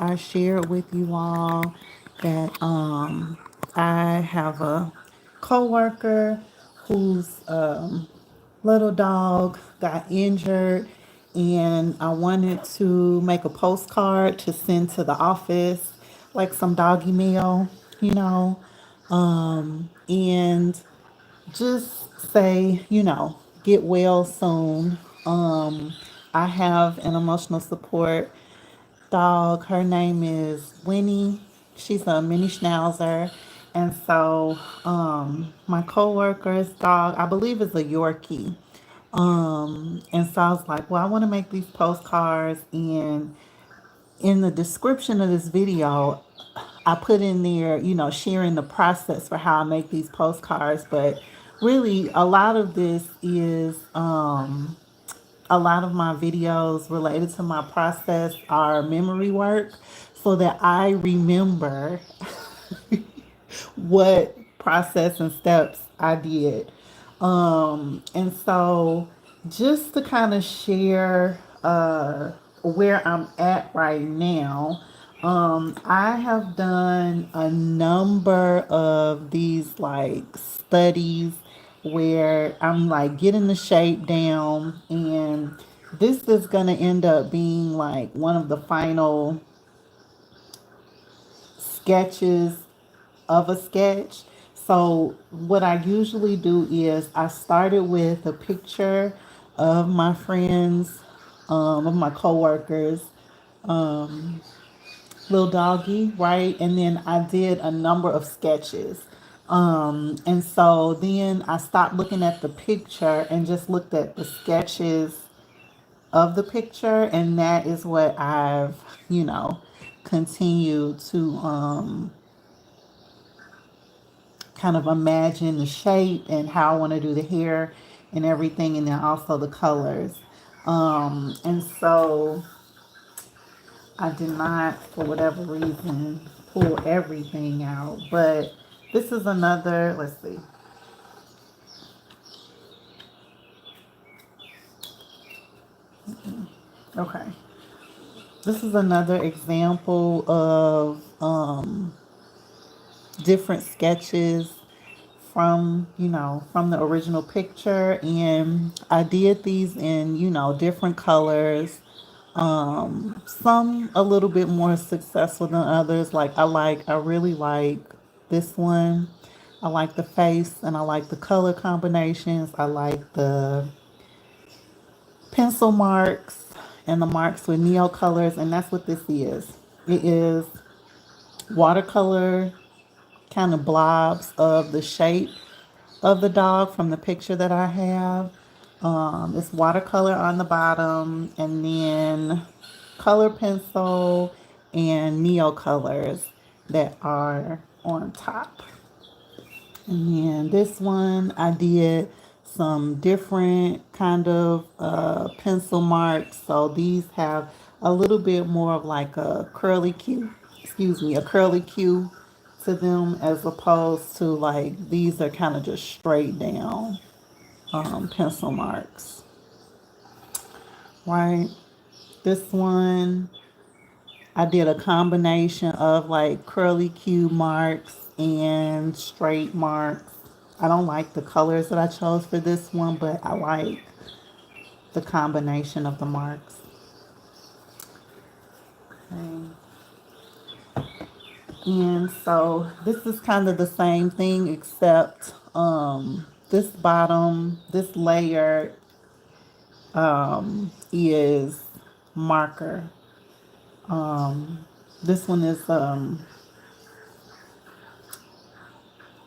I shared with you all that I have a coworker whose little dog got injured, and I wanted to make a postcard to send to the office, like some doggy mail, you know, and just say, get well soon. I have an emotional support dog. Her name is Winnie. She's a mini schnauzer. And so my coworker's dog, I believe, is a Yorkie. And so I was like, well, I want to make these postcards. And in the description of this video, I put in there, sharing the process for how I make these postcards. But really, a lot of this is a lot of my videos related to my process are memory work so that I remember what process and steps I did. And so just to kind of share where I'm at right now, I have done a number of these like studies where I'm like getting the shape down, and this is going to end up being like one of the final sketches of a sketch. So what I usually do is I started with a picture of my friends, of my coworkers, little doggy, right? And then I did a number of sketches. And so then I stopped looking at the picture and just looked at the sketches of the picture, and that is what I've, continued to kind of imagine the shape and how I want to do the hair and everything, and then also the colors. And so I did not, for whatever reason, pull everything out. But this is another, let's see. Okay. This is another example of different sketches from, from the original picture. And I did these in, different colors. Some a little bit more successful than others. I really like this one. I like the face and I like the color combinations. I like the pencil marks and the marks with neo colors, and that's what this is. It is watercolor kind of blobs of the shape of the dog from the picture that I have. It's watercolor on the bottom, and then color pencil and neo colors that are on top. And then this one, I did some different kind of pencil marks. So these have a little bit more of like a curly Q, a curly Q to them, as opposed to like these are kind of just straight down pencil marks, right? This one, I did a combination of like curly Q marks and straight marks. I don't like the colors that I chose for this one, but I like the combination of the marks. Okay. And so this is kind of the same thing, except this layer is marker. This one is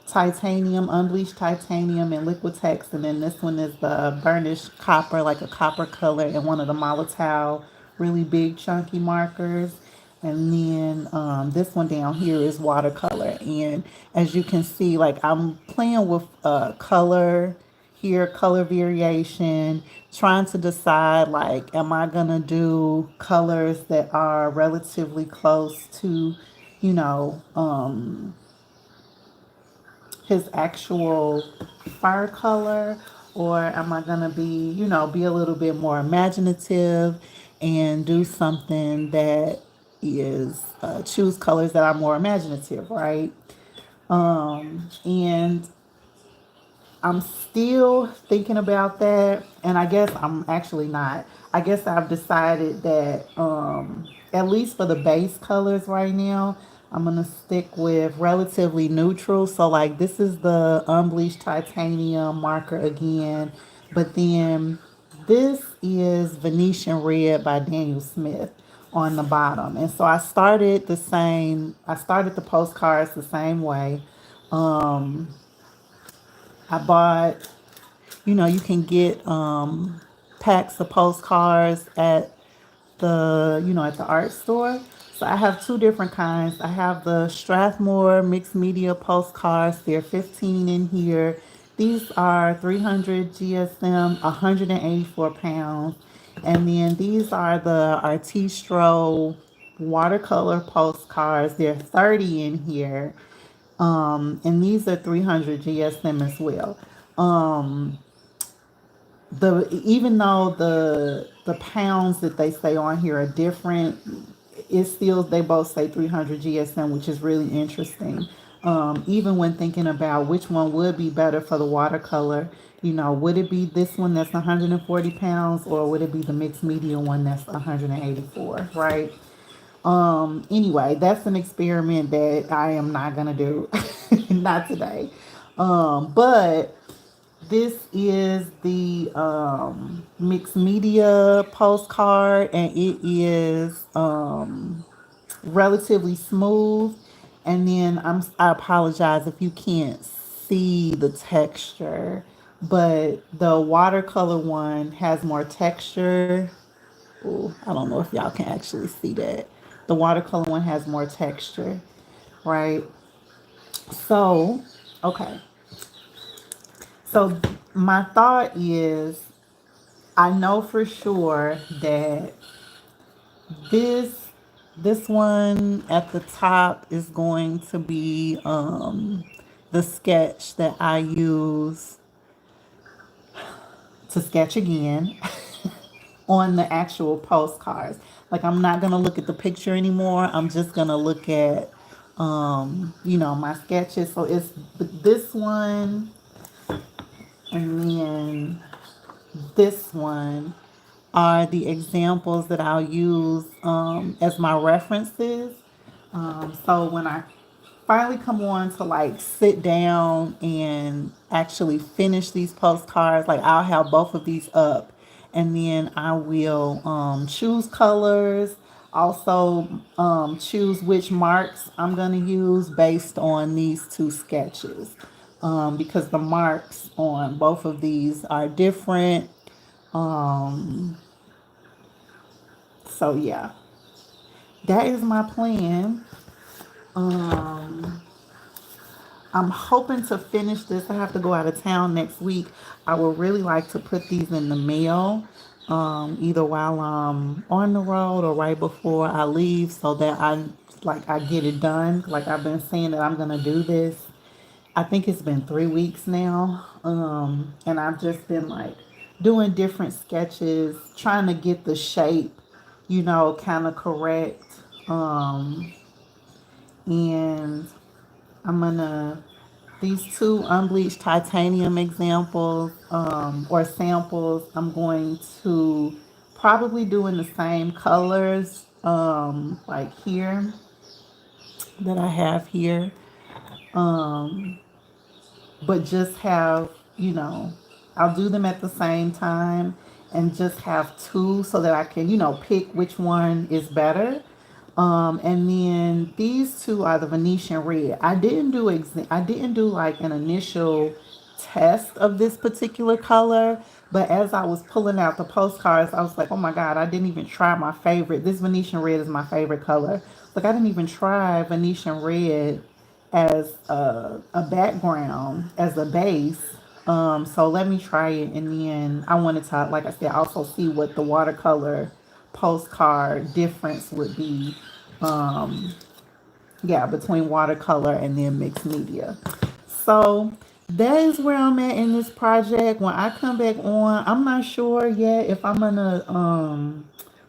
titanium, unbleached titanium and Liquitex, and then this one is the burnished copper, like a copper color, and one of the Molotov really big chunky markers. And then this one down here is watercolor. And as you can see, like I'm playing with color here, color variation, trying to decide like, am I gonna do colors that are relatively close to, you know, his actual fur color, or am I gonna be, be a little bit more imaginative and do something that is choose colors that are more imaginative, right? And I'm still thinking about that, and I guess I'm actually not. I guess I've decided that at least for the base colors right now, I'm gonna stick with relatively neutral. So like this is the unbleached titanium marker again, but then this is Venetian Red by Daniel Smith on the bottom. And so I started the same. I started the postcards the same way. Um, I bought, you can get packs of postcards at at the art store. So I have two different kinds. I have the Strathmore mixed media postcards. There are 15 in here. These are 300 GSM, 184 pounds. And then these are the Artistro watercolor postcards. There are 30 in here. And these are 300 GSM as well. Um, the Even though the pounds that they say on here are different, it's still, they both say 300 GSM, which is really interesting. Even when thinking about which one would be better for the watercolor, would it be this one that's 140 pounds, or would it be the mixed media one that's 184, right? Anyway, that's an experiment that I am not gonna do. Not today. But this is the mixed media postcard, and it is relatively smooth. And then I apologize if you can't see the texture, but the watercolor one has more texture. Ooh, I don't know if y'all can actually see that. The watercolor one has more texture, right? So, okay. So my thought is, I know for sure that this this one at the top is going to be the sketch that I use to sketch again on the actual postcards. Like I'm not gonna look at the picture anymore. I'm just gonna look at my sketches. So it's this one, and then this one are the examples that I'll use as my references. So when I finally come on to like sit down and actually finish these postcards, like I'll have both of these up, and then I will choose colors, also choose which marks I'm going to use based on these two sketches, because the marks on both of these are different. um so yeah, that is my plan. um I'm hoping to finish this. I have to go out of town next week. I would really like to put these in the mail, either while I'm on the road or right before I leave, so that I get it done. Like I've been saying that I'm gonna do this. I think it's been 3 weeks now, and I've just been like doing different sketches, trying to get the shape, kind of correct. And I'm gonna these two unbleached titanium examples, or samples, I'm going to probably do in the same colors, like here, that I have here. Um, but just have, I'll do them at the same time, and just have two so that I can, pick which one is better. And then these two are the Venetian Red. I didn't do like an initial test of this particular color, but as I was pulling out the postcards, I was like, oh my God, I didn't even try my favorite. This Venetian Red is my favorite color. Like I didn't even try Venetian Red as a background, as a base. So let me try it, and then I wanted to, like I said, also see what the watercolor postcard difference would be. Um, yeah, between watercolor and then mixed media. So that is where I'm at in this project. When I come back on, I'm not sure yet if I'm gonna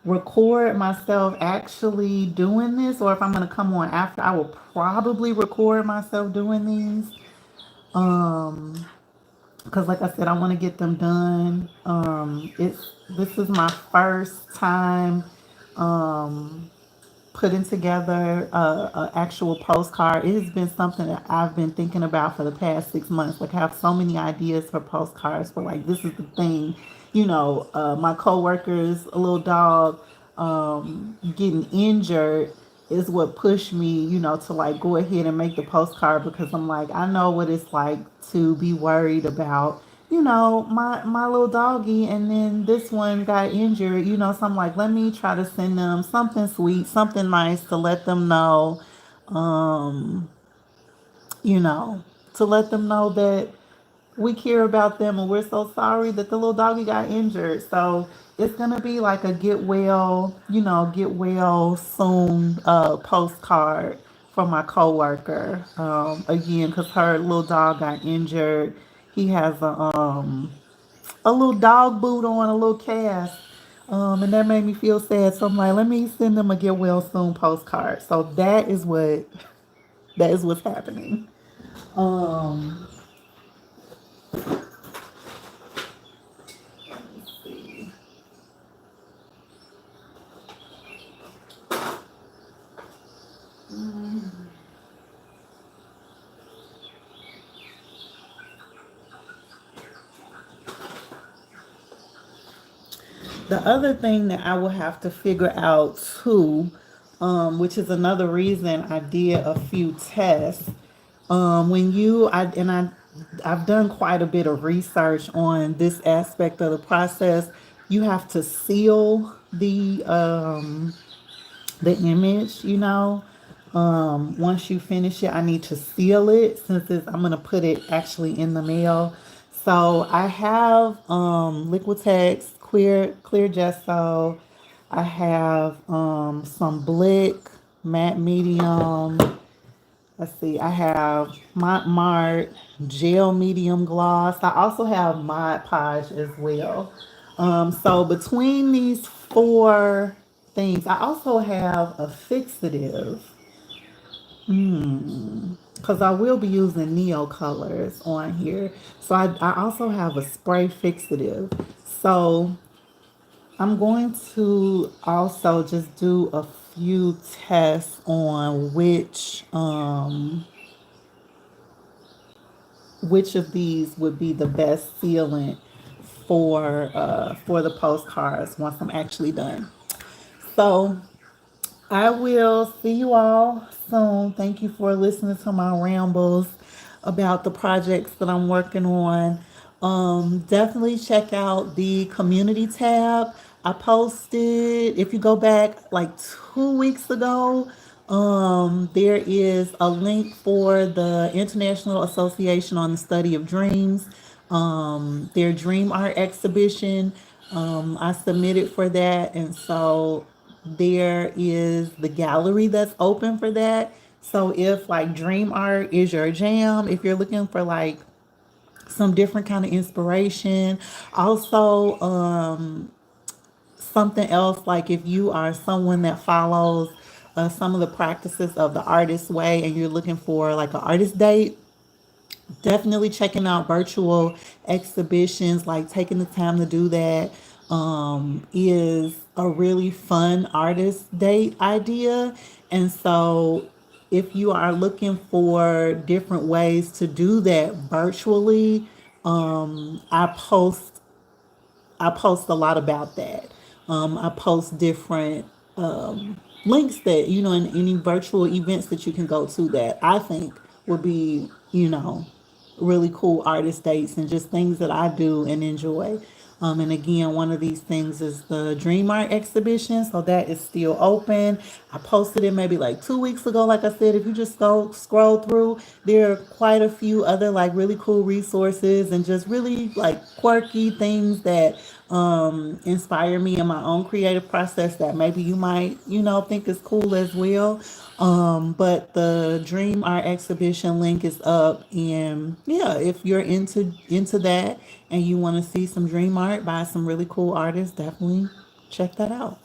record myself actually doing this, or if I'm going to come on after, I will probably record myself doing these. Um, because like I said, I want to get them done. It's this is my first time putting together a actual postcard. It has been something that I've been thinking about for the past 6 months. Like I have so many ideas for postcards, but like this is the thing, my coworkers, a little dog, getting injured is what pushed me, to like go ahead and make the postcard, because I'm like, I know what it's like to be worried about, my little doggy, and then this one got injured, so I'm like, let me try to send them something sweet, something nice to let them know, um, you know, to let them know that we care about them and we're so sorry that the little doggy got injured. So it's gonna be like a get well soon postcard for my coworker. Again, because her little dog got injured. He has a little dog boot on, a little cast. And that made me feel sad. So I'm like, let me send them a get well soon postcard. So that is what's happening. Um, The other thing that I will have to figure out too, which is another reason I did a few tests. When you, I, and I, I've done quite a bit of research on this aspect of the process. You have to seal the image, once you finish it, I need to seal it since I'm going to put it actually in the mail. So I have Liquitex clear gesso. I have some Blick matte medium. Let's see, I have Mont Mart gel medium gloss. I also have Mod Podge as well. So between these four things, I also have a fixative. Because I will be using Neo colors on here. So I also have a spray fixative. So I'm going to also just do a few tests on which of these would be the best sealant for the postcards once I'm actually done. So I will see you all soon. Thank you for listening to my rambles about the projects that I'm working on. Definitely check out the community tab. I posted, if you go back like 2 weeks ago, there is a link for the International Association on the Study of Dreams, their Dream Art exhibition. I submitted for that, and so there is the gallery that's open for that. So if like dream art is your jam, if you're looking for like some different kind of inspiration, also something else, like if you are someone that follows some of the practices of the artist way and you're looking for like an artist date, definitely checking out virtual exhibitions, like taking the time to do that, is a really fun artist date idea. And so if you are looking for different ways to do that virtually, I post a lot about that. I post different links that, in any virtual events that you can go to that I think would be, really cool artist dates and just things that I do and enjoy. And again, one of these things is the Dream Art exhibition. So that is still open. I posted it maybe like 2 weeks ago. Like I said, if you just go scroll through, there are quite a few other like really cool resources and just really like quirky things that inspire me in my own creative process that maybe you might, think is cool as well. But the Dream Art exhibition link is up, and yeah, if you're into that and you want to see some dream art by some really cool artists, definitely check that out.